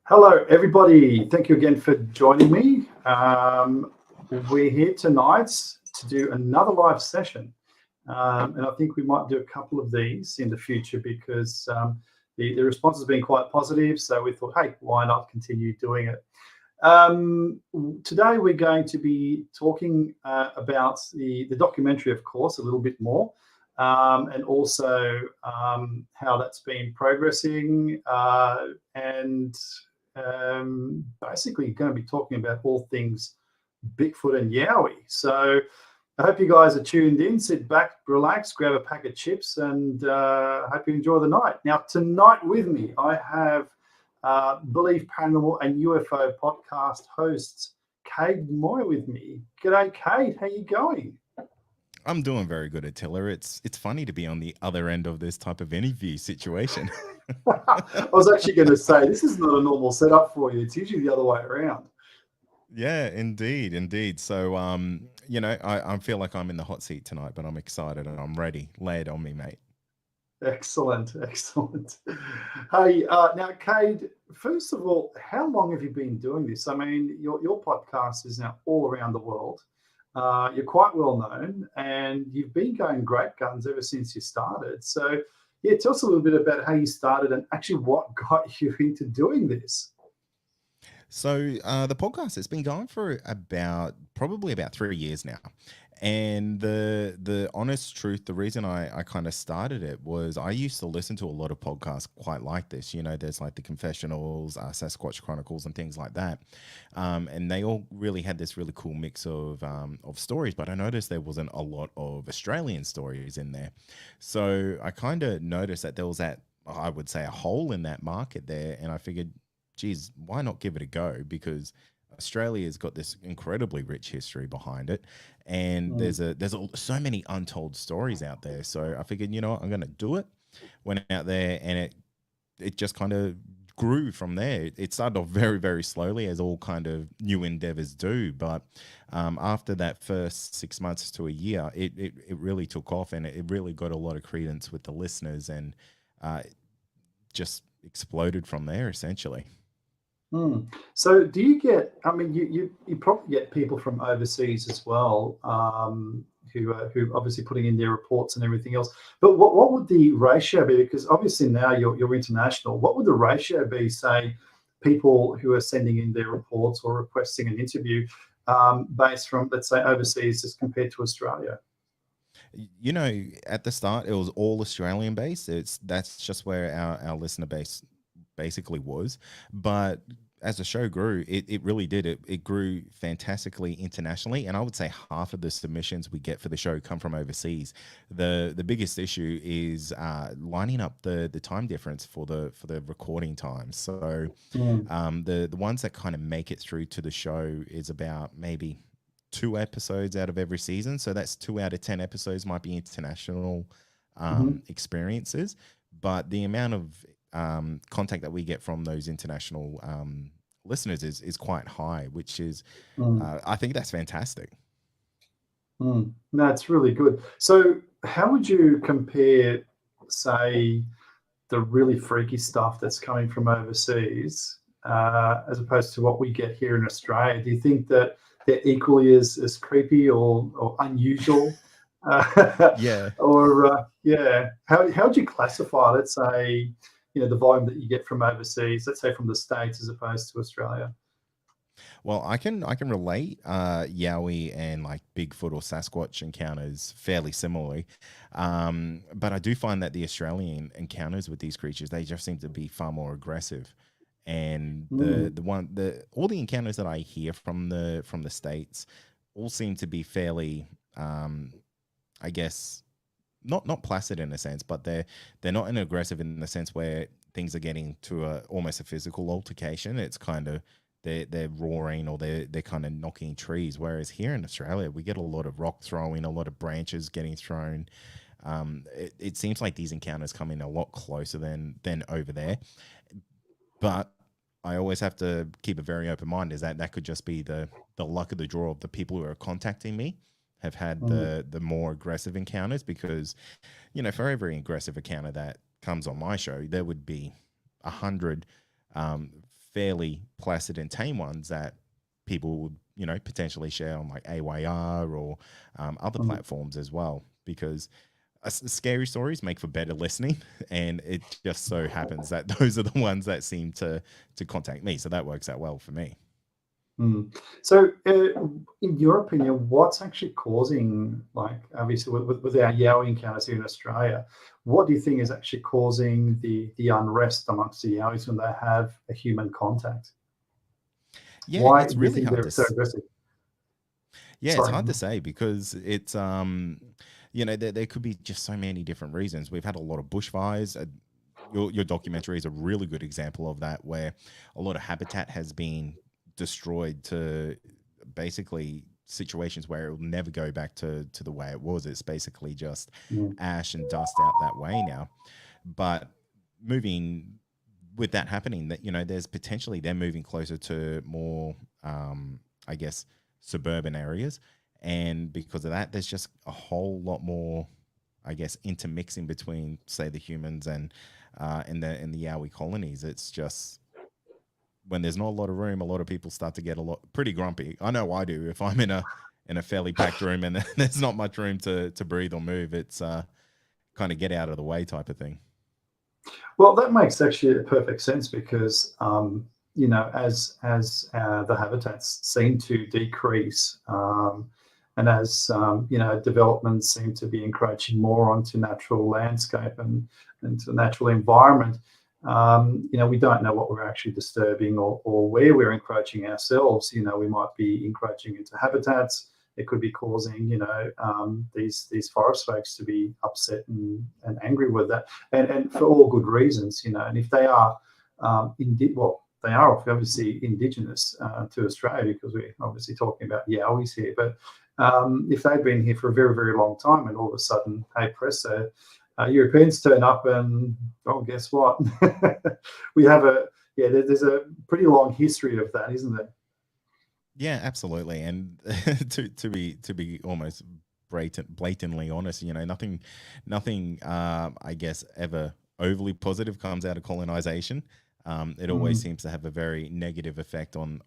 Hello, everybody. Thank you again for joining me. We're here tonight to do another live session. And I think we might do a couple of these in the future because the response has been quite positive. So we thought, hey, why not continue doing it? Today, we're going to be talking about the documentary, of course, a little bit more. And also how that's been progressing and basically going to be talking about all things Bigfoot and Yowie. So I hope you guys are tuned in. Sit back, relax, grab a pack of chips, and hope you enjoy the night. Now, tonight with me, I have Believe Paranormal and UFO podcast hosts Kade Moir with me. G'day, Kade. How you going? I'm doing very good, Attila. It's funny to be on the other end of this type of interview situation. I was actually going to say, this is not a normal setup for you. It's usually the other way around. Yeah, indeed, indeed. So, I feel like I'm in the hot seat tonight, but I'm excited and I'm ready. Lay it on me, mate. Excellent, excellent. Hey, now, Kade, first of all, how long have you been doing this? I mean, your podcast is now all around the world. You're quite well known, and you've been going great guns ever since you started. So, yeah, tell us a little bit about how you started and actually what got you into doing this. So the podcast it's been going for about probably about 3 years now, and the honest truth, the reason I kind of started it was I used to listen to a lot of podcasts quite like this. You know, there's like the Confessionals, Sasquatch Chronicles, and things like that, and they all really had this really cool mix of stories. But I noticed there wasn't a lot of Australian stories in there, so I kind of noticed that there was that, I would say, a hole in that market there, and I figured, geez, why not give it a go? Because Australia's got this incredibly rich history behind it, and Mm. so many untold stories out there. So I figured, you know what, I'm going to do it. Went out there, and it just kind of grew from there. It started off very, very slowly, as all kind of new endeavors do. But after that first 6 months to a year, it really took off, and it really got a lot of credence with the listeners, and uh, just exploded from there, essentially. Mm. So do you get, I mean, you probably get people from overseas as well, who obviously putting in their reports and everything else. But what would the ratio be? Because obviously now you're international. What would the ratio be, say, people who are sending in their reports or requesting an interview based from, let's say, overseas as compared to Australia? You know, at the start, it was all Australian based. That's just where our listener base basically was. But as the show grew, it really did. It grew fantastically internationally, and I would say half of the submissions we get for the show come from overseas. The biggest issue is lining up the time difference for the recording time. So Mm. the ones that kind of make it through to the show is about maybe 2 episodes out of every season. So that's 2 out of 10 episodes might be international Mhm. experiences. But the amount of contact that we get from those international listeners is quite high, which is, Mm. I think that's fantastic. Mm. No, it's really good. So how would you compare, say, the really freaky stuff that's coming from overseas, as opposed to what we get here in Australia? Do you think that they're equally as creepy or unusual? Yeah. Or yeah, how would you classify, let's say, the volume that you get from overseas, let's say from the States as opposed to Australia? Well, I can relate Yowie and like Bigfoot or Sasquatch encounters fairly similarly, but I do find that the Australian encounters with these creatures, they just seem to be far more aggressive. And Mm, the all the encounters that I hear from the states all seem to be fairly, I guess, not placid in a sense, but they're not an aggressive in the sense where things are getting to almost a physical altercation. It's kind of they're roaring, or they're kind of knocking trees. Whereas here in Australia, we get a lot of rock throwing, a lot of branches getting thrown. It seems like these encounters come in a lot closer than over there. But I always have to keep a very open mind. Is that could just be the luck of the draw of the people who are contacting me have had mm, the more aggressive encounters, because for every aggressive encounter that comes on my show, there would be 100 um, fairly placid and tame ones that people would, potentially share on like AYR or other Mm. platforms as well, because scary stories make for better listening, and it just so happens that those are the ones that seem to contact me, so that works out well for me. Mm. So, in your opinion, what's actually causing, like, obviously, with our Yowie encounters here in Australia, what do you think is actually causing the unrest amongst the Yowies when they have a human contact? Yeah, Why it's do you really think hard they're to so aggressive? yeah, it's Sorry. hard to say because it's there could be just so many different reasons. We've had a lot of bushfires. Your documentary is a really good example of that, where a lot of habitat has been destroyed to basically situations where it will never go back to the way it was. It's basically just Mm, ash and dust out that way now. But moving with that happening, that there's potentially they're moving closer to more, I guess, suburban areas, and because of that, there's just a whole lot more, I guess, intermixing between, say, the humans and in the Yowie colonies. It's just when there's not a lot of room, a lot of people start to get a lot pretty grumpy. I know I do. If I'm in a fairly packed room and there's not much room to breathe or move, it's kind of get out of the way type of thing. Well, that makes actually perfect sense because as the habitats seem to decrease, and as developments seem to be encroaching more onto natural landscape and into the natural environment, we don't know what we're actually disturbing or where we're encroaching ourselves. We might be encroaching into habitats. It could be causing, these forest folks to be upset and angry with that, and for all good reasons. And if they are, they are obviously indigenous to Australia, because we're obviously talking about Yowies here. But if they've been here for a very, very long time, and all of a sudden, hey presto, Europeans turn up, and oh, guess what? We have there's a pretty long history of that, isn't there? Yeah, absolutely. And to be almost blatantly honest, nothing I guess ever overly positive comes out of colonization. It always Mm, seems to have a very negative effect on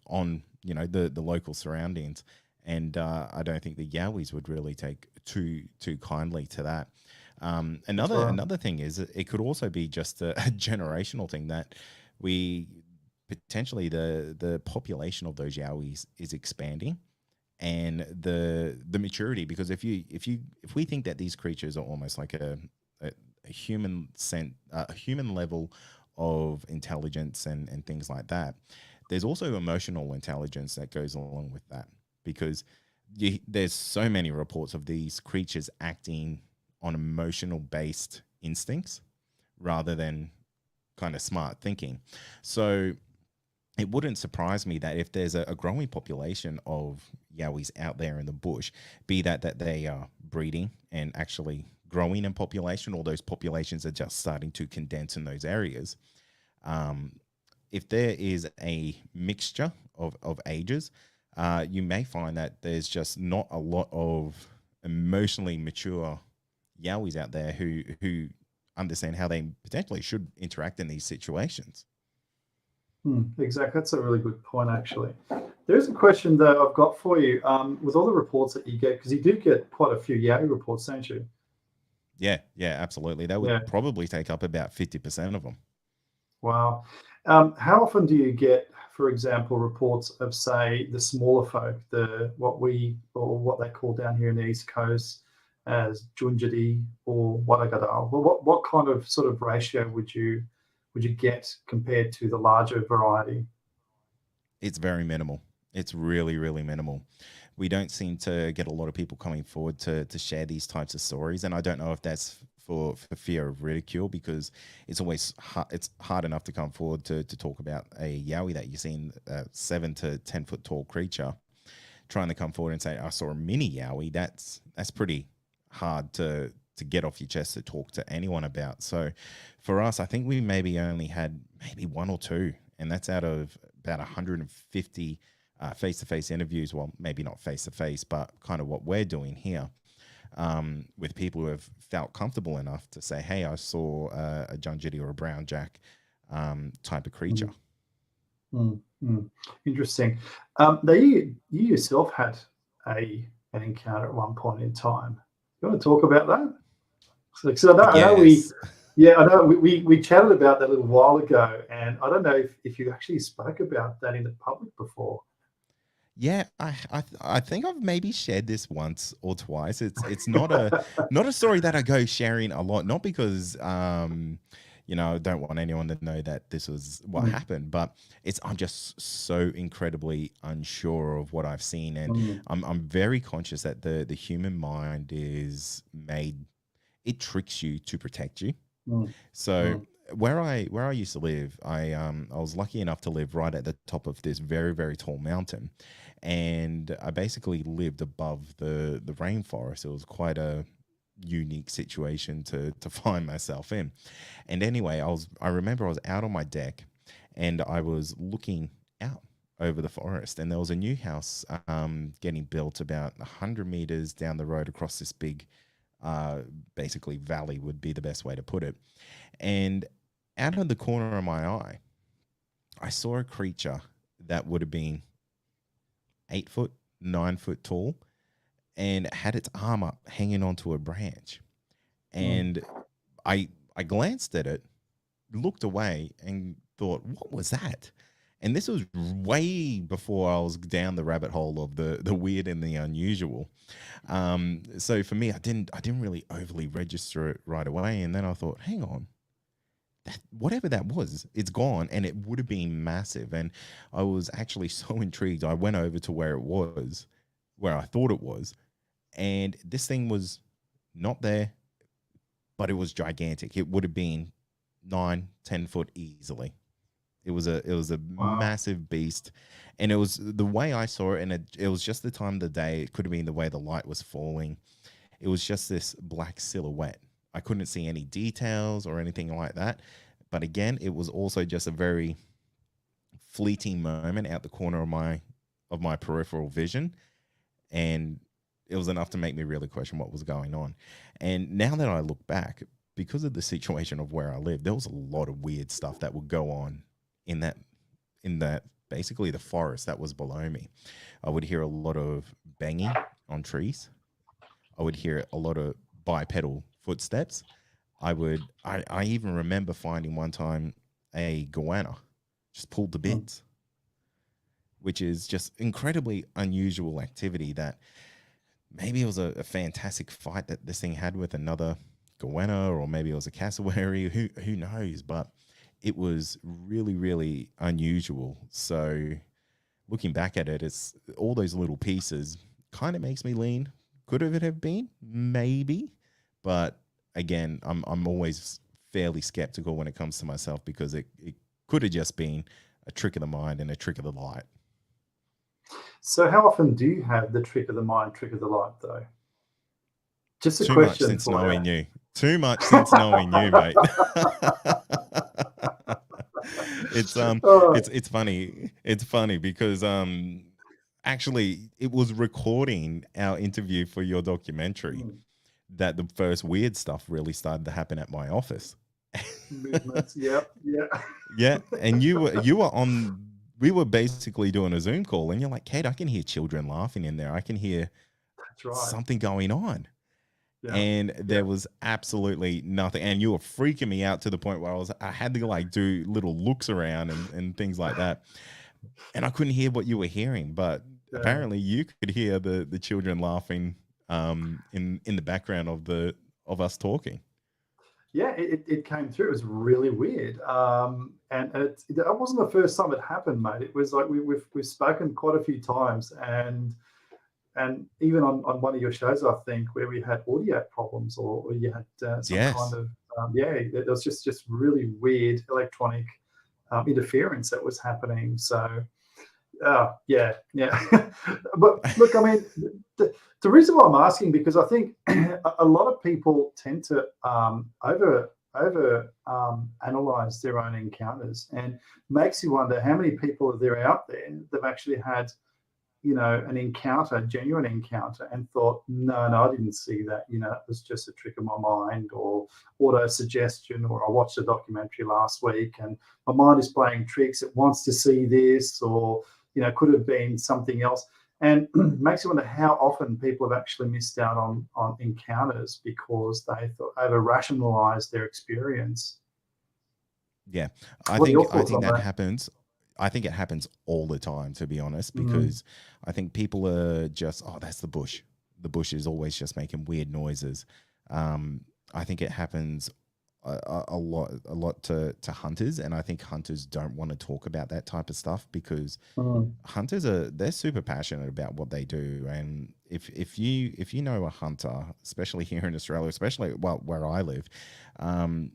the local surroundings, and I don't think the Yowies would really take too kindly to that. that's Another right. another thing is it could also be just a generational thing that we potentially the population of those Yowies is expanding, and the maturity, because if we think that these creatures are almost like a human level of intelligence and things like that, there's also emotional intelligence that goes along with that, because there's so many reports of these creatures acting on emotional based instincts rather than kind of smart thinking. So it wouldn't surprise me that if there's a growing population of Yowies out there in the bush, be that they are breeding and actually growing in population, or those populations are just starting to condense in those areas. Um, if there is a mixture of ages, you may find that there's just not a lot of emotionally mature Yowies out there who understand how they potentially should interact in these situations. Exactly. That's a really good point, actually. There's a question that I've got for you. With all the reports that you get, because you do get quite a few Yowie reports, don't you? Yeah, yeah, absolutely. That Yeah. would probably take up about 50% of them. Wow. How often do you get, for example, reports of, say, the smaller folk, what they call down here in the East Coast as Junjidi or Wadagadal? Well, what kind of sort of ratio would you get compared to the larger variety? It's very minimal. It's really, really minimal. We don't seem to get a lot of people coming forward to share these types of stories, and I don't know if that's for fear of ridicule, because it's hard enough to come forward to talk about a Yowie that you've seen, a 7 to 10 foot tall creature, trying to come forward and say I saw a mini Yowie. That's pretty hard to get off your chest to talk to anyone about. So for us, I think we maybe only had maybe one or two, and that's out of about 150 face-to-face interviews. Well, maybe not face-to-face, but kind of what we're doing here, with people who have felt comfortable enough to say, "Hey, I saw a Junjidi or a brown jack type of creature." Mm, mm. Interesting. Now you yourself had an encounter at one point in time. You want to talk about that? So I know we, Yes. yeah, I know we chatted about that a little while ago, and I don't know if you actually spoke about that in the public before. Yeah, I think I've maybe shared this once or twice. It's not a not a story that I go sharing a lot, not because I don't want anyone to know that this was what Mm, happened, but it's I'm just so incredibly unsure of what I've seen, and mm, I'm very conscious that the human mind is made, it tricks you to protect you. mm, So mm, where I used to live, I was lucky enough to live right at the top of this very very tall mountain, and I basically lived above the rainforest. It was quite a unique situation to find myself in. And anyway, I remember I was out on my deck, and I was looking out over the forest, and there was a new house getting built about 100 meters down the road across this big uh, basically valley would be the best way to put it. And out of the corner of my eye, I saw a creature that would have been 8 foot, 9 foot tall, and had its arm up hanging onto a branch. mm. And I glanced at it, looked away, and thought, what was that? And this was way before I was down the rabbit hole of the weird and the unusual. So for me, I didn't really overly register it right away. And then I thought, hang on, that whatever that was, it's gone, and it would have been massive. And I was actually so intrigued. I went over to where it was, where I thought it was, and this thing was not there, but it was gigantic. It would have been 9, 10 foot easily. It was a Wow. massive beast, and it was the way I saw it, and it was just the time of the day. It could have been the way the light was falling. It was just this black silhouette. I couldn't see any details or anything like that. But again, it was also just a very fleeting moment out the corner of my peripheral vision, and it was enough to make me really question what was going on. And now that I look back, because of the situation of where I live, there was a lot of weird stuff that would go on in that basically the forest that was below me. I would hear a lot of banging on trees. I would hear a lot of bipedal footsteps. I even remember finding one time a goanna just pulled to Mm. bits, which is just incredibly unusual activity. That maybe it was a fantastic fight that this thing had with another goanna, or maybe it was a cassowary. Who knows? But it was really really unusual. So looking back at it, it's all those little pieces kind of makes me lean. Could have it have been? Maybe. But again, I'm always fairly skeptical when it comes to myself, because it could have just been a trick of the mind and a trick of the light. So how often do you have the trick of the mind, trick of the light, though? Just a Too much question since for knowing you. Too much since knowing you, mate. it's Oh, it's funny. It's funny because actually it was recording our interview for your documentary mm, that the first weird stuff really started to happen at my office. movements. Yep. Yeah. Yeah, and you were on. We were basically doing a Zoom call, and you're like, Kate, I can hear children laughing in there. I can hear That's right. something going on, Yeah. and Yeah. there was absolutely nothing. And you were freaking me out to the point where I had to like do little looks around and things like that, and I couldn't hear what you were hearing, but Yeah. apparently you could hear the children laughing in the background of us talking. Yeah, it came through. It was really weird, and that wasn't the first time it happened, mate. It was like we've spoken quite a few times, and even on one of your shows, I think, where we had audio problems, or you had some kind Yes. of yeah, there was just really weird electronic interference that was happening. So yeah, yeah. But look, I mean, the reason why I'm asking, because I think a lot of people tend to over analyze their own encounters, and makes you wonder how many people are there out there that've actually had an encounter, a genuine encounter, and thought, no, I didn't see that. It was just a trick of my mind, or auto suggestion, or I watched a documentary last week and my mind is playing tricks. It wants to see this, or could have been something else. And makes you wonder how often people have actually missed out on encounters because they thought over rationalized their experience. Yeah, What are your I thoughts think on that that? happens. I think it happens all the time, to be honest, Mm, because I think people are just, oh, that's the bush. The bush is always just making weird noises. Um, I think it happens a lot to hunters, and I think hunters don't want to talk about that type of stuff because mm, hunters are they're super passionate about what they do. And if you know a hunter, especially here in Australia, especially well where I live, um,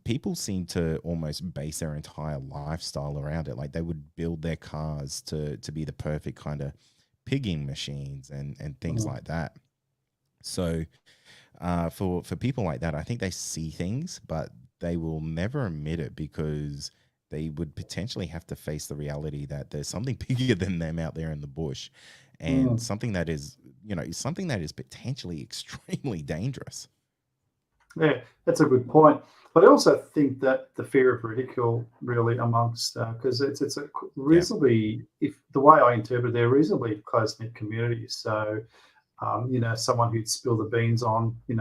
people seem to almost base their entire lifestyle around it. Like they would build their cars to be the perfect kind of pigging machines and things mm, like that. So for people like that, I think they see things, but they will never admit it because they would potentially have to face the reality that there's something bigger than them out there in the bush, and mm. something that is something that is potentially extremely dangerous. Yeah, that's a good point. But I also think that the fear of ridicule really amongst, because it's a Yeah, reasonably, if the way I interpret, they're reasonably close knit communities. So someone who'd spill the beans on a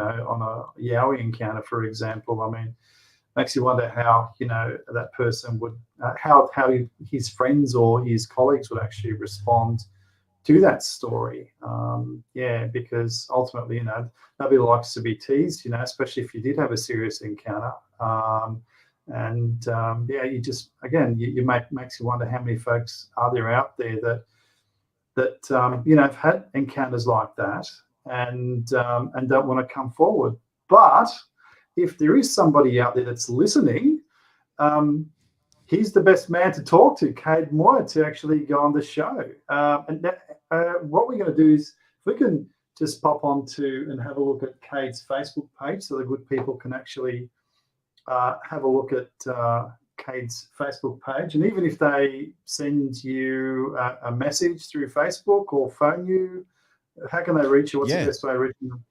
Yowie encounter, for example. I mean, makes you wonder how that person would, how his friends or his colleagues would actually respond to that story. Yeah, because ultimately, nobody likes to be teased, especially if you did have a serious encounter. And yeah, you just again, makes you wonder how many folks are there out there that have had encounters like that and don't want to come forward. But if there is somebody out there that's listening, um, he's the best man to talk to, Kade Moir, to actually go on the show. What we're going to do is, if we can just pop on to and have a look at Kade's Facebook page so the good people can actually have a look at Kade's Facebook page. And even if they send you a message through Facebook or phone you, how can they reach you? What's the yeah. best way of reaching them?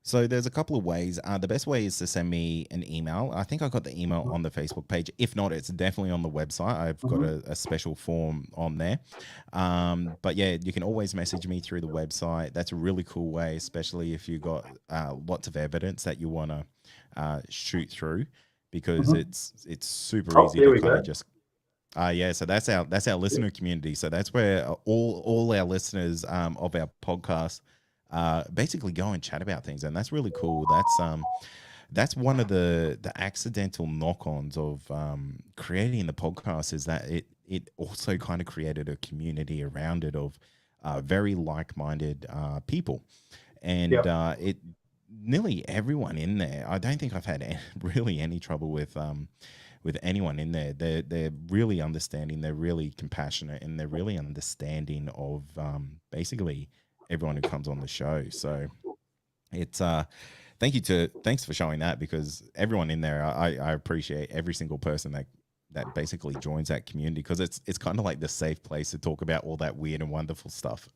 So there's a couple of ways. The best way is to send me an email. I think I got the email on the Facebook page. If not, it's definitely on the website. I've got Mm-hmm. a special form on there. But yeah, you can always message me through the website. That's a really cool way, especially if you got lots of evidence that you want to shoot through, because Mm-hmm. it's super Oh, easy there to we kind of go. just yeah, so that's our listener community. So that's where all our listeners of our podcast basically go and chat about things, and that's really cool. That's one of the accidental knock-ons of creating the podcast, is that it also kind of created a community around it of very like-minded people, and Yep. it nearly everyone in there. I don't think I've had really any trouble with anyone in there. They're really understanding. They're really compassionate, and they're really understanding of basically everyone who comes on the show. So it's thanks for showing that, because everyone in there, I appreciate every single person that basically joins that community, because it's kind of like the safe place to talk about all that weird and wonderful stuff.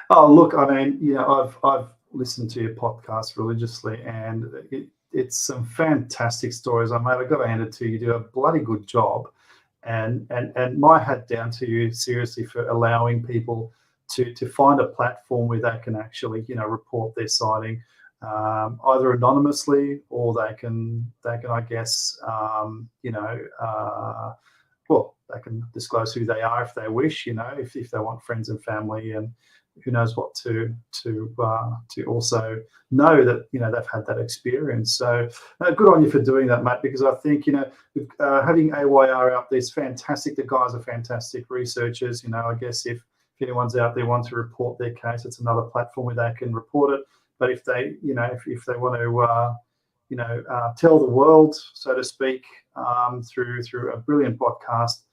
Oh, look, I mean, I've listened to your podcast religiously, and it's some fantastic stories. I mate, I've got to hand it to you. You do a bloody good job, and my hat down to you, seriously, for allowing people to find a platform where they can actually report their sighting, either anonymously, or they can I guess well, they can disclose who they are if they wish, if they want friends and family, and who knows what to also know that they've had that experience. So good on you for doing that, mate. Because I think having AYR out there is fantastic. The guys are fantastic researchers. I guess if anyone's out there wants to report their case, it's another platform where they can report it. But if they if they want to tell the world, so to speak, through a brilliant podcast,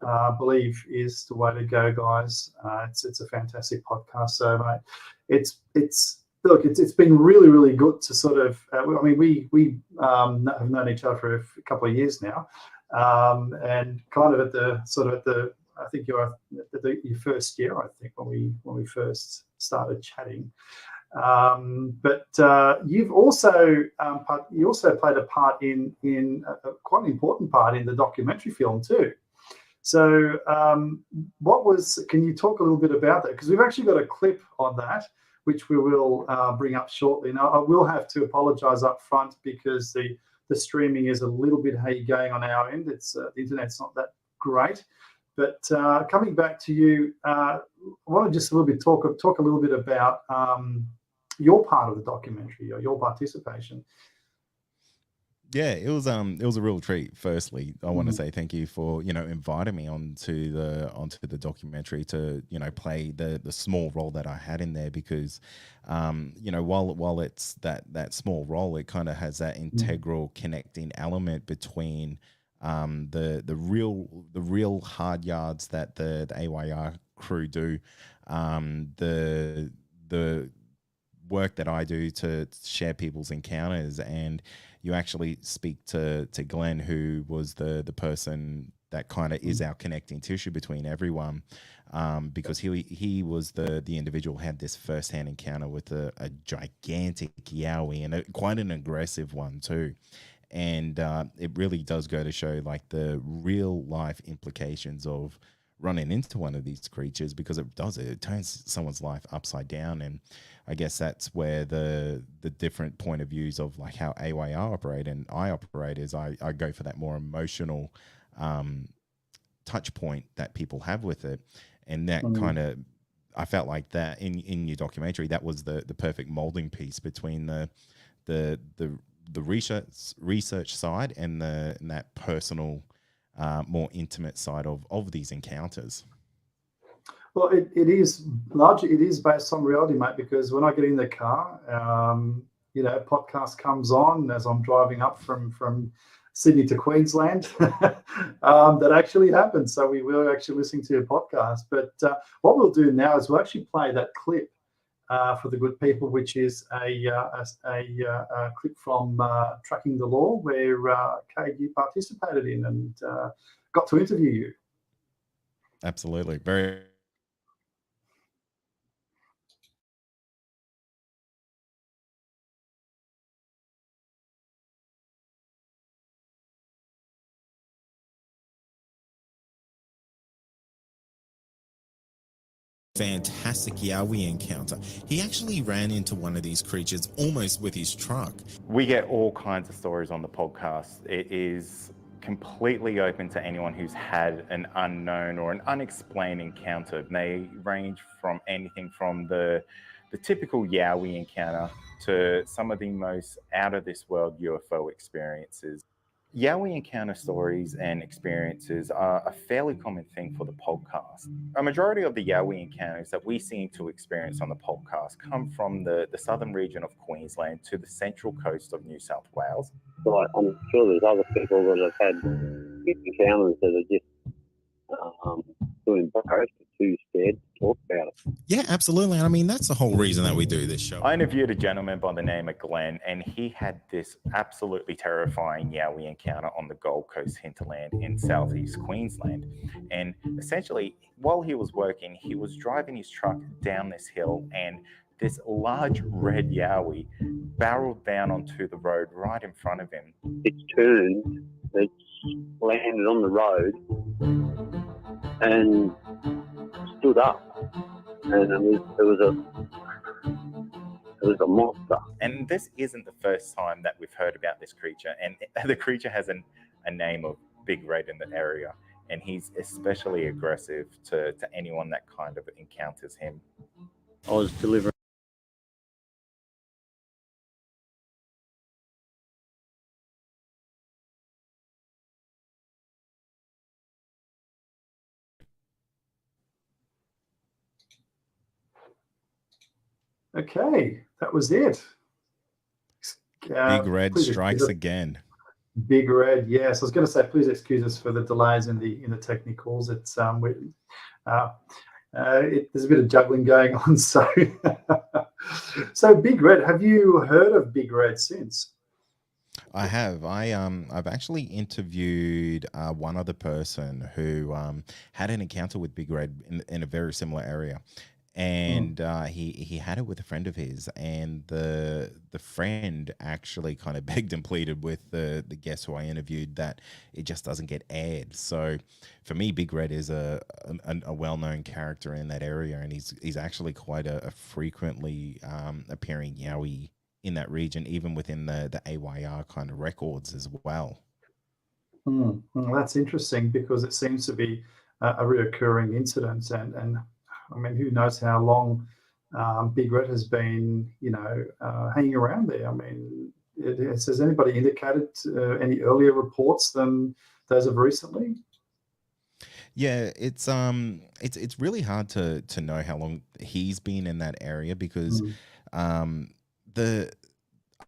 I believe is the way to go, guys. It's a fantastic podcast. So, mate, it's been really really good to sort of. I mean, we have known each other for a couple of years now, and kind of at the I think you were your first year, I think, when we first started chatting. But you've also you also played a part in quite an important part in the documentary film too. So, can you talk a little bit about that? Because we've actually got a clip on that, which we will bring up shortly. Now, I will have to apologise up front because the streaming is a little bit hazy going on our end. It's the internet's not that great. But coming back to you, I want to just a little bit talk a little bit about your part of the documentary or your participation. Yeah, it was a real treat. Firstly, I want to say thank you for inviting me onto the documentary to play the small role that I had in there, because while it's that small role, it kind of has that integral connecting element between the real hard yards that the AYR crew do, the work that I do to share people's encounters, and you actually speak to Glenn, who was the person that kind of is our connecting tissue between everyone, because he was the individual who had this firsthand encounter with a gigantic Yowie, and quite an aggressive one too. And it really does go to show like the real life implications of running into one of these creatures, because it turns someone's life upside down. And I guess that's where the different point of views of like how AYR operate and I operate is I go for that more emotional touch point that people have with it. And that kind of, I felt like that in your documentary, that was the perfect molding piece between the research side and that personal, more intimate side of these encounters. Well, it is largely based on reality, mate. Because when I get in the car, a podcast comes on as I'm driving up from Sydney to Queensland. That actually happened. So we were actually listening to your podcast. But what we'll do now is we'll actually play that clip for the good people, which is a clip from Tracking the Law, where Kade, you participated in and got to interview you. Absolutely. Very. Fantastic Yowie encounter. He actually ran into one of these creatures almost with his truck. We get all kinds of stories on the podcast. It is completely open to anyone who's had an unknown or an unexplained encounter. They range from anything from the typical Yowie encounter to some of the most out of this world UFO experiences. Yowie encounter stories and experiences are a fairly common thing for the podcast. A majority of the Yowie encounters that we seem to experience on the podcast come from the southern region of Queensland to the central coast of New South Wales. Like, I'm sure there's other people that have had encounters that are just too embarrassed or too scared to talk about it. Yeah, absolutely. I mean, that's the whole reason that we do this show. I interviewed a gentleman by the name of Glenn, and he had this absolutely terrifying Yowie encounter on the Gold Coast hinterland in southeast Queensland. And essentially, while he was working, he was driving his truck down this hill, and this large red Yowie barreled down onto the road right in front of him. It's turned, it's landed on the road, and stood up, and it was a monster. And this isn't the first time that we've heard about this creature, and the creature has a name of Big Red in the area, and he's especially aggressive to anyone that kind of encounters him. I was delivering. Okay, that was it. Big Red strikes again. Big Red, yes. I was going to say, please excuse us for the delays in the technicals. It's there's a bit of juggling going on. So, so Big Red. Have you heard of Big Red since? I have. I've actually interviewed one other person who had an encounter with Big Red in a very similar area, Mm, and he had it with a friend of his, and the friend actually kind of begged and pleaded with the guest who I interviewed that it just doesn't get aired. So for me, Big Red is a well known character in that area, and he's actually quite a frequently appearing Yowie in that region, even within the AYR kind of records as well. That's interesting because it seems to be a reoccurring incident, and I mean, who knows how long Big Red has been, hanging around there. I mean, has anybody indicated any earlier reports than those of recently? Yeah, it's really hard to know how long he's been in that area because Mm, um the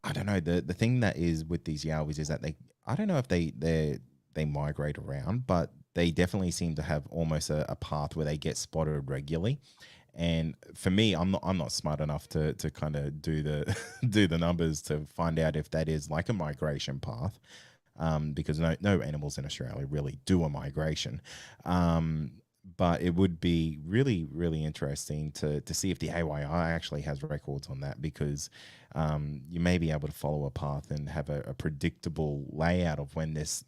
I don't know, the thing that is with these Yowies is that I don't know if they migrate around, but they definitely seem to have almost a path where they get spotted regularly. And for me, I'm not smart enough to kind of do the do the numbers to find out if that is like a migration path, because no animals in Australia really do a migration. Um, but it would be really interesting to see if the AYI actually has records on that, because you may be able to follow a path and have a predictable layout of when this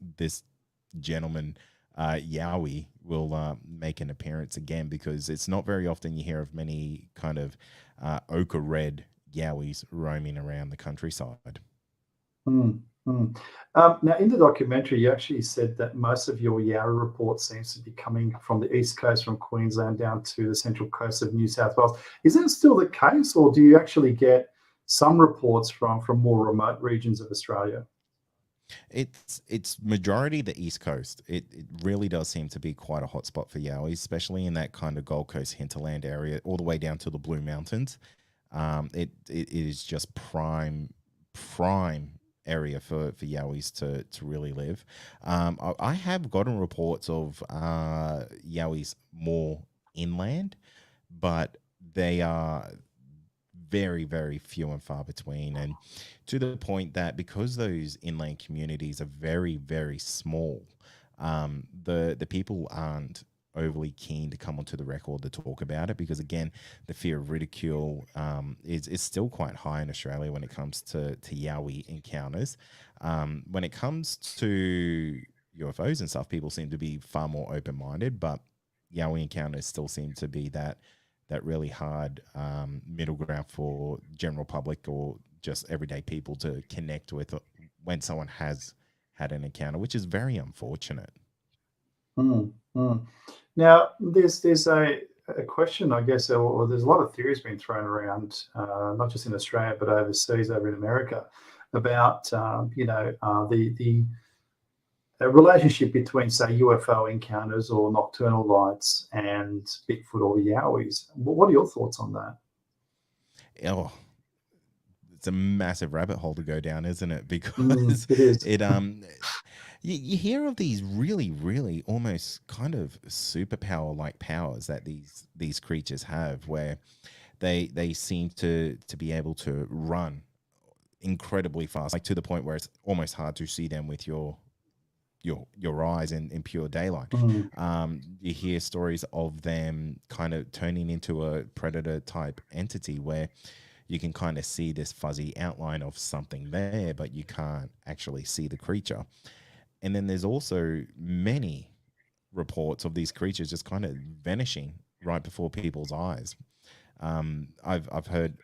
gentleman Yowie will make an appearance again, because it's not very often you hear of many kind of ochre red Yowies roaming around the countryside. mm, mm. Now, in the documentary, you actually said that most of your Yarra report seems to be coming from the east coast, from Queensland down to the central coast of New South Wales. Is that still the case, or do you actually get some reports from more remote regions of Australia? It's majority the East Coast. It really does seem to be quite a hotspot for Yowies, especially in that kind of Gold Coast hinterland area, all the way down to the Blue Mountains. It is just prime area for Yowies to really live. I have gotten reports of Yowies more inland, but they are very few and far between, and to the point that because those inland communities are very small, the people aren't overly keen to come onto the record to talk about it, because again, the fear of ridicule is still quite high in Australia when it comes to Yowie encounters. When it comes to UFOs and stuff, people seem to be far more open minded, but Yowie encounters still seem to be that really hard middle ground for general public or just everyday people to connect with when someone has had an encounter, which is very unfortunate. Mm, mm. Now, there's a question, I guess, or there's a lot of theories being thrown around, not just in Australia but overseas, over in America, about the a relationship between, say, UFO encounters or nocturnal lights and Bigfoot or Yowies. What are your thoughts on that? Oh, it's a massive rabbit hole to go down, isn't it? Mm, Because it is. it you hear of these really almost kind of superpower like powers that these creatures have, where they seem to be able to run incredibly fast, like to the point where it's almost hard to see them with your eyes in pure daylight. Mm, You hear stories of them kind of turning into a predator type entity where you can kind of see this fuzzy outline of something there, but you can't actually see the creature. And then there's also many reports of these creatures just kind of vanishing right before people's eyes. I've heard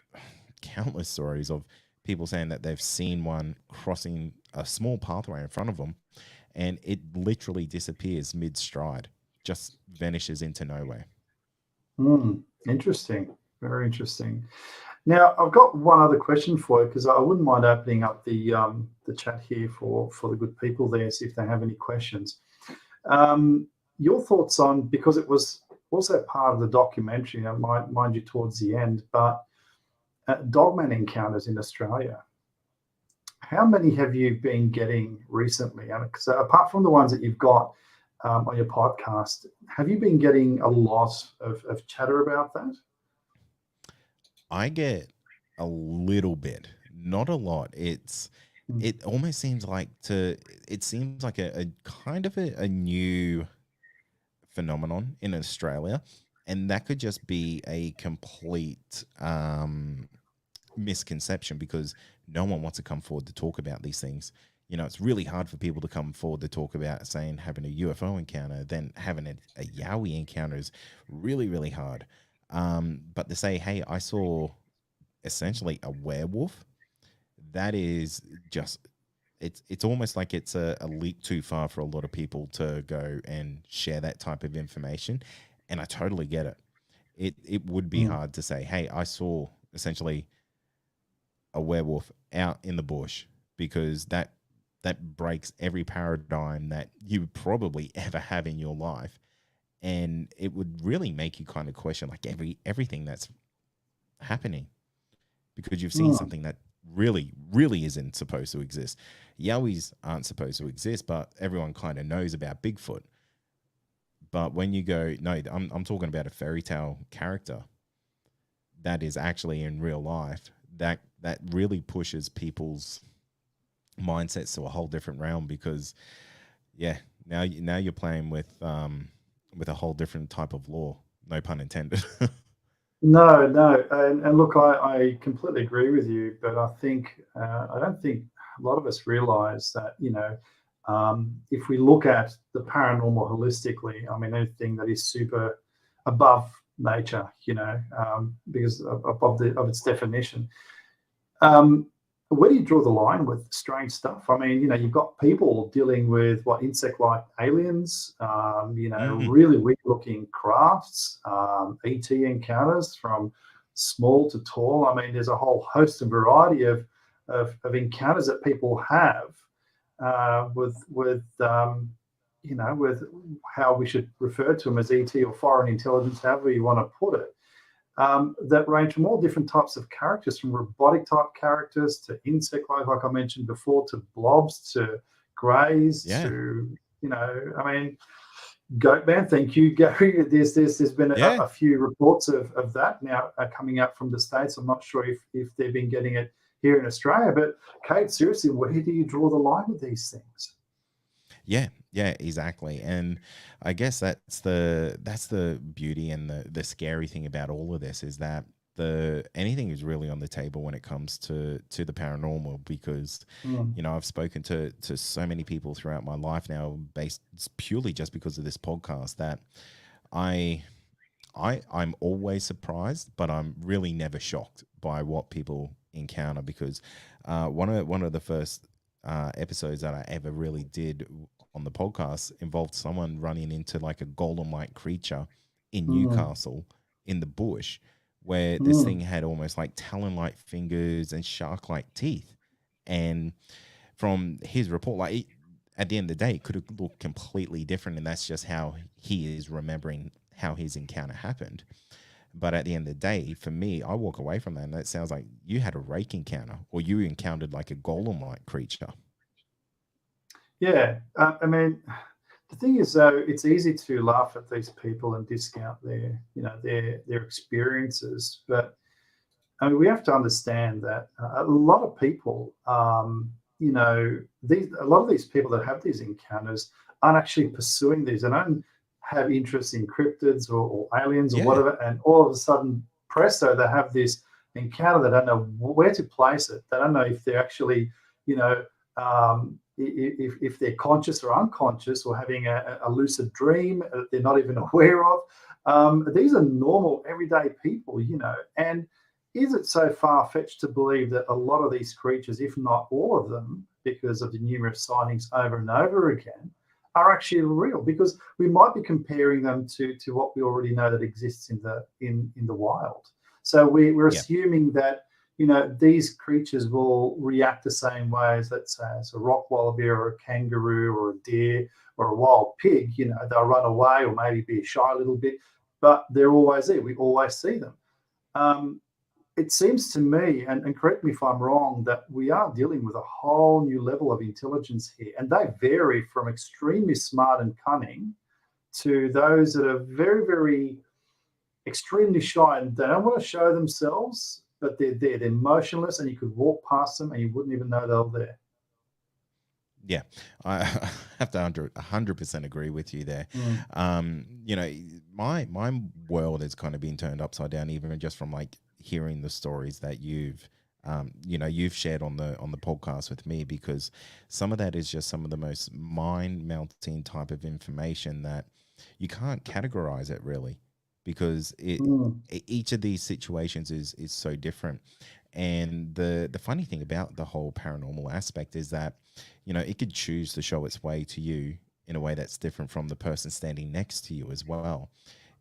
countless stories of people saying that they've seen one crossing a small pathway in front of them, and it literally disappears mid stride, just vanishes into nowhere. mm. Interesting. Very interesting. Now, I've got one other question for you, because I wouldn't mind opening up the chat here for the good people there, see if they have any questions. Your thoughts on, because it was also part of the documentary, mind you, towards the end, but dogman encounters in Australia. How many have you been getting recently? So apart from the ones that you've got on your podcast, have you been getting a lot of chatter about that? I get a little bit, not a lot. Mm. it almost seems like it seems like a kind of a new phenomenon in Australia, and that could just be a complete misconception because no one wants to come forward to talk about these things. You know, it's really hard for people to come forward to talk about saying having a UFO encounter, then having a Yowie encounter is really, really hard. But to say, hey, I saw essentially a werewolf, that is just it's almost like it's a leap too far for a lot of people to go and share that type of information. And I totally get it. It would be Mm. hard to say, hey, I saw essentially a werewolf out in the bush because that breaks every paradigm that you would probably ever have in your life. And it would really make you kind of question like everything that's happening because you've seen Mm. something that really, really isn't supposed to exist. Yowies aren't supposed to exist, but everyone kind of knows about Bigfoot. But when you go, no, I'm talking about a fairy tale character that is actually in real life. That really pushes people's mindsets to a whole different realm because, yeah, now you're playing with a whole different type of law. No pun intended. No, no, and look, I completely agree with you, but I don't think a lot of us realise that if we look at the paranormal holistically, I mean anything that is super above nature, because of its definition. Um, where do you draw the line with strange stuff? I mean, you've got people dealing with what insect-like aliens, Mm, really weird-looking crafts, ET encounters from small to tall. I mean, there's a whole host and variety of encounters that people have with how we should refer to them as ET or foreign intelligence, however you want to put it, that range from all different types of characters, from robotic type characters to insect like I mentioned before, to blobs, to greys, yeah, to, I mean, Goatman, thank you, Gary. There's been yeah. a few reports of that now coming out from the States. I'm not sure if they've been getting it here in Australia, but Kate, seriously, where do you draw the line with these things? Yeah, yeah, exactly. And I guess that's the beauty and the scary thing about all of this is that the anything is really on the table when it comes to the paranormal because Mm, I've spoken to so many people throughout my life now based purely just because of this podcast that I I'm always surprised, but I'm really never shocked by what people encounter because one of the first episodes that I ever really did on the podcast involved someone running into like a golem-like creature in mm, Newcastle in the bush, where this thing mm, had almost like talon-like fingers and shark-like teeth, and from his report, at the end of the day, it could have looked completely different, and that's just how he is remembering how his encounter happened. But at the end of the day, for me, I walk away from that, and that sounds like you had a rake encounter, or you encountered like a golem-like creature. yeah, I mean, the thing is, though, it's easy to laugh at these people and discount their experiences, but I mean, we have to understand that a lot of people, a lot of these people that have these encounters aren't actually pursuing these. They don't have interest in cryptids or aliens or Yeah, whatever, and all of a sudden, presto, they have this encounter. They don't know where to place it. They don't know if they're actually, you know, if they're conscious or unconscious or having a lucid dream that they're not even aware of. These are normal, everyday people, and is it so far fetched to believe that a lot of these creatures, if not all of them, because of the numerous sightings over and over again, are actually real? Because we might be comparing them to what we already know that exists in the wild. So we're yeah, assuming that these creatures will react the same way as, let's say, as a rock wallaby or a kangaroo or a deer or a wild pig. They'll run away or maybe be shy a little bit, but they're always there. We always see them. Um, it seems to me, and correct me if I'm wrong, that we are dealing with a whole new level of intelligence here. And they vary from extremely smart and cunning to those that are very, very extremely shy and they don't want to show themselves, but they're there. They're motionless and you could walk past them and you wouldn't even know they were there. Yeah, I have to 100% agree with you there. Mm, You know, my world has kind of been turned upside down, even just from like hearing the stories that you've shared on the podcast with me, because some of that is just some of the most mind melting type of information that you can't categorize it really, because mm, each of these situations is so different. And the funny thing about the whole paranormal aspect is that, it could choose to show its way to you in a way that's different from the person standing next to you as well.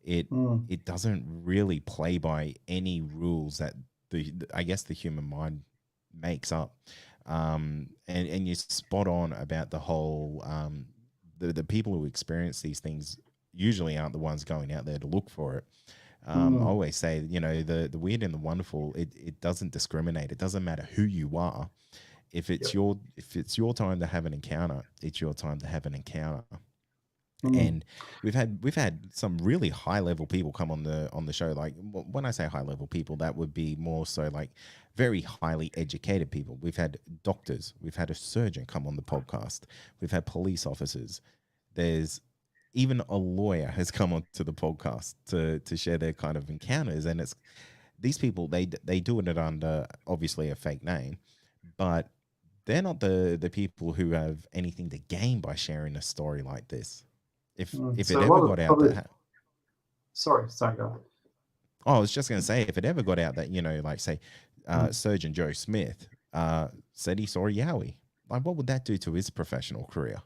It mm, it doesn't really play by any rules that I guess the human mind makes up. And you're spot on about the whole the people who experience these things usually aren't the ones going out there to look for it. I mm. always say, the weird and the wonderful, it doesn't discriminate. It doesn't matter who you are. Yep. If it's your time to have an encounter, it's your time to have an encounter. Mm, And we've had some really high level people come on the show. Like, when I say high level people, that would be more so like very highly educated people. We've had doctors, we've had a surgeon come on the podcast, we've had police officers. There's even a lawyer has come onto the podcast to share their kind of encounters. And it's these people, they do it under obviously a fake name, but they're not the people who have anything to gain by sharing a story like this. If it So a ever lot got of out probably, that sorry, go ahead. oh, I was just going to say, if it ever got out that, like say Mm. Surgeon Joe Smith said he saw a Yowie, like what would that do to his professional career?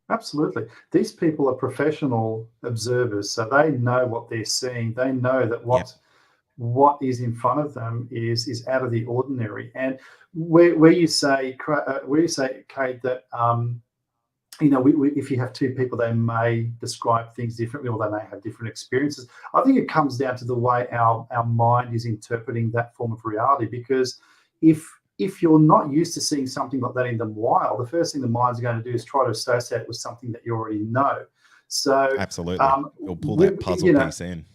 Absolutely. These people are professional observers, so they know what they're seeing. They know that Yep. what is in front of them is out of the ordinary. And where you say Kate, that if you have two people, they may describe things differently, or they may have different experiences. I think it comes down to the way our mind is interpreting that form of reality. Because if you're not used to seeing something like that in the wild, the first thing the mind's going to do is try to associate it with something that you already know. So, Absolutely. It'll pull that with, puzzle piece in.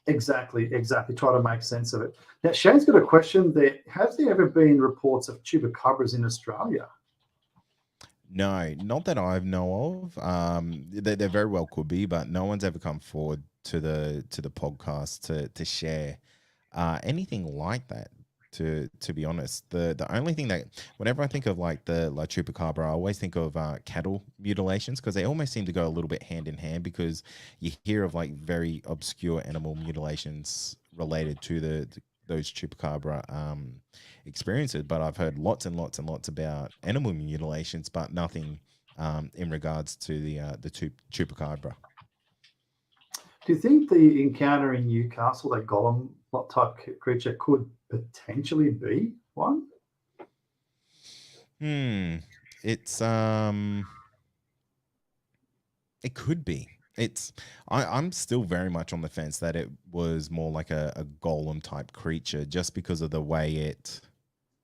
exactly, try to make sense of it. Now, Shane's got a question there. Has there ever been reports of chupacabras in Australia? No, not that I know of. There very well could be, but no one's ever come forward to the podcast to share anything like that. To be honest, the only thing that whenever I think of like the La Chupacabra, I always think of cattle mutilations, because they almost seem to go a little bit hand in hand, because you hear of like very obscure animal mutilations related to those chupacabra experiences, but I've heard lots and lots and lots about animal mutilations, but nothing in regards to the chupacabra. Do you think the encounter in Newcastle, that golem type creature, could potentially be one? Hmm. It's It could be. I'm still very much on the fence that it was more like a golem type creature, just because of the way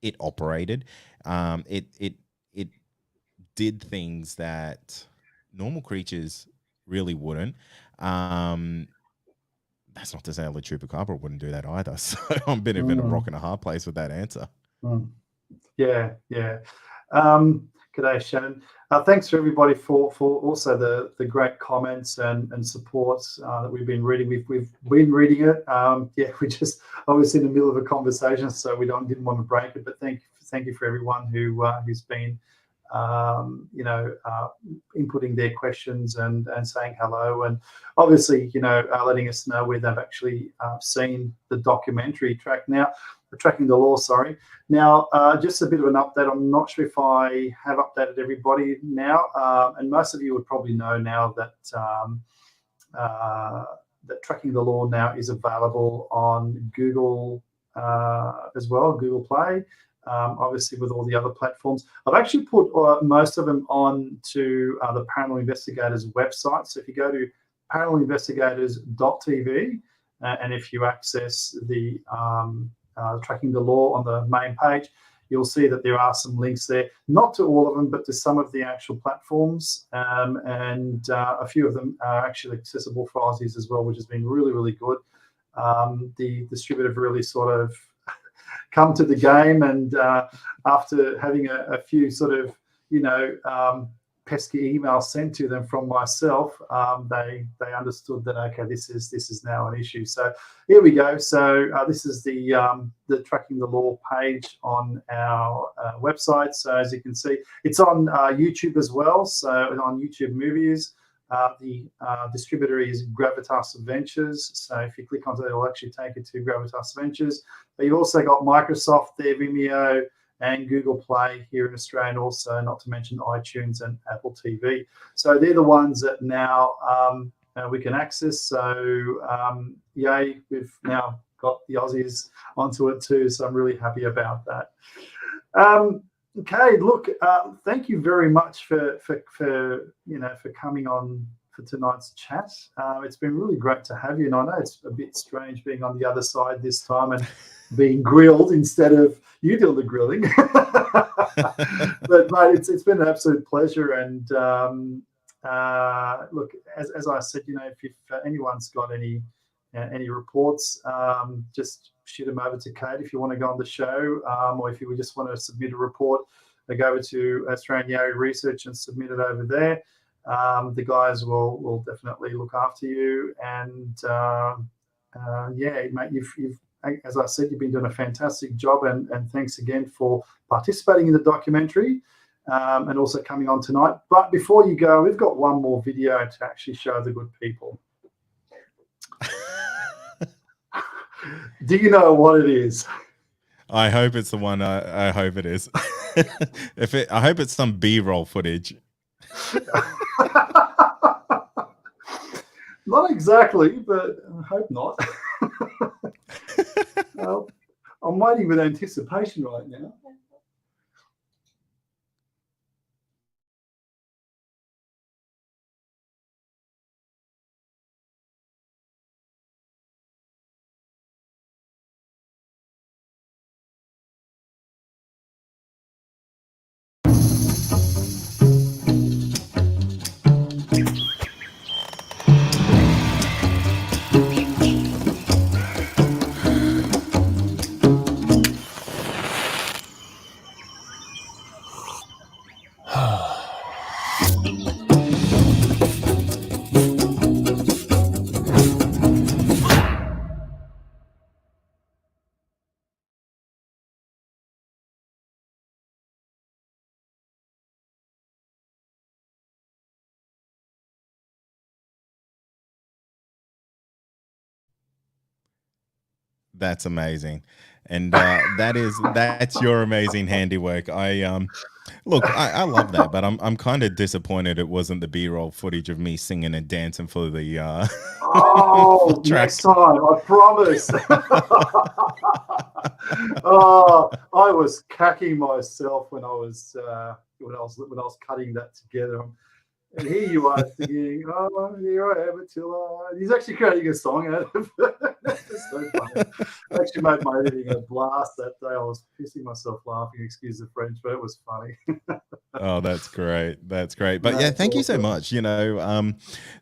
it operated. It did things that normal creatures really wouldn't. Um, that's not to say the chupacabra wouldn't do that either. So I'm a bit of in a rock Mm, and a hard place with that answer. mm. Yeah, yeah. G'day, Shannon. Thanks for everybody for also the great comments and supports that we've been reading. We've been reading it. Yeah, we just obviously in the middle of a conversation, so didn't want to break it. But thank you for everyone who's been inputting their questions and saying hello, and obviously letting us know where they've actually seen the documentary Tracking the Law. Sorry. Now, just a bit of an update. I'm not sure if I have updated everybody now, and most of you would probably know now that Tracking the Law now is available on Google as well, Google Play. Obviously, with all the other platforms, I've actually put most of them on to the Paranormal Investigators website. So if you go to paranormalinvestigators.tv, and if you access the Tracking the Law on the main page, you'll see that there are some links there, not to all of them, but to some of the actual platforms. And a few of them are actually accessible for Aussies as well, which has been really, really good. The distributor really sort of come to the game, and after having a few sort of pesky emails sent to them from myself, they understood that, okay, this is now an issue. So here we go. So this is the Tracking the Law page on our website. So as you can see, it's on YouTube as well. So on YouTube Movies. The distributor is Gravitas Ventures. So if you click onto it, it'll actually take you to Gravitas Ventures. But you've also got Microsoft there, Vimeo, and Google Play here in Australia, and also not to mention iTunes and Apple TV. So they're the ones that now we can access. So yay, we've now got the Aussies onto it too. So I'm really happy about that. Okay, look, thank you very much for coming on for tonight's chat. It's been really great to have you, and I know it's a bit strange being on the other side this time and being grilled instead of you doing the grilling. But mate, it's been an absolute pleasure. And look, as I said, if anyone's got any reports, just shoot them over to Kate if you want to go on the show, or if you just want to submit a report, go over to Australian Yowie Research and submit it over there. The guys will definitely look after you. And yeah, mate, you've as I said, you've been doing a fantastic job, and thanks again for participating in the documentary, and also coming on tonight. But before you go, we've got one more video to actually show the good people. Do you know what it is? I hope it's the one. I hope it is. I hope it's some B-roll footage. Not exactly, but I hope not. Well, I'm waiting with anticipation right now. That's amazing, and that's your amazing handiwork. Look, I love that, but I'm kind of disappointed it wasn't the B-roll footage of me singing and dancing for the oh, track. Next time, I promise. Oh, I was cacking myself when I was cutting that together. And here you are singing, "Oh, here I am, Attila." He's actually creating a song out of it. It's so funny. I actually made my editing a blast that day. I was pissing myself laughing, excuse the French, but it was funny. Oh, that's great. That's great. But yeah, That's thank you so awesome. much.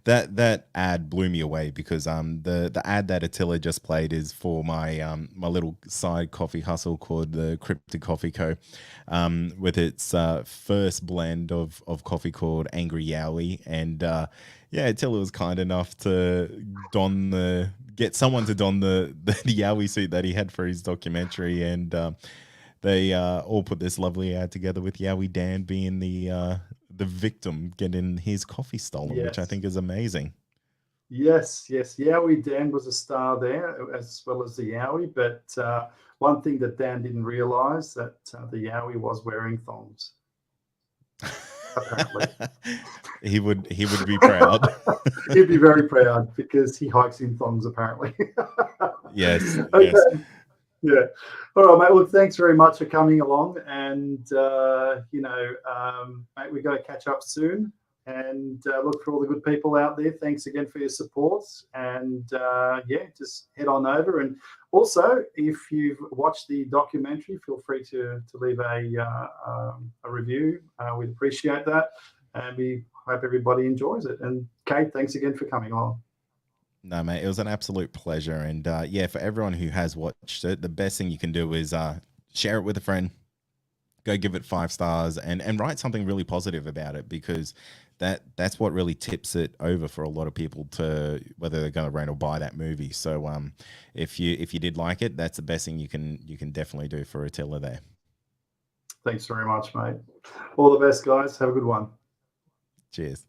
That ad blew me away because the ad that Attila just played is for my my little side coffee hustle called the Cryptic Coffee Co. With its first blend of coffee called Angry Yowie. And yeah, Attila was kind enough to get someone to don the Yowie suit that he had for his documentary, and they all put this lovely ad together with Yowie Dan being the victim getting his coffee stolen, which I Yes. think is amazing. Yes. Yowie Dan was a star there, as well as the Yowie. But one thing that Dan didn't realise, that the Yowie was wearing thongs. Apparently. He would be proud. He'd be very proud because he hikes in thongs, apparently. Yes. Okay. Yes. Yeah. All right, mate. Look, thanks very much for coming along. And, mate, we've got to catch up soon. And look, for all the good people out there, thanks again for your support. And, yeah, just head on over. And also, if you've watched the documentary, feel free to leave a review. We'd appreciate that. And we hope everybody enjoys it. And, Kate, thanks again for coming on. No, mate, it was an absolute pleasure. And yeah, for everyone who has watched it, the best thing you can do is share it with a friend, go give it 5 stars and write something really positive about it, because that's what really tips it over for a lot of people to whether they're going to rent or buy that movie. So if you did like it, that's the best thing you can definitely do for Attila there. Thanks very much, mate. All the best, guys. Have a good one. Cheers.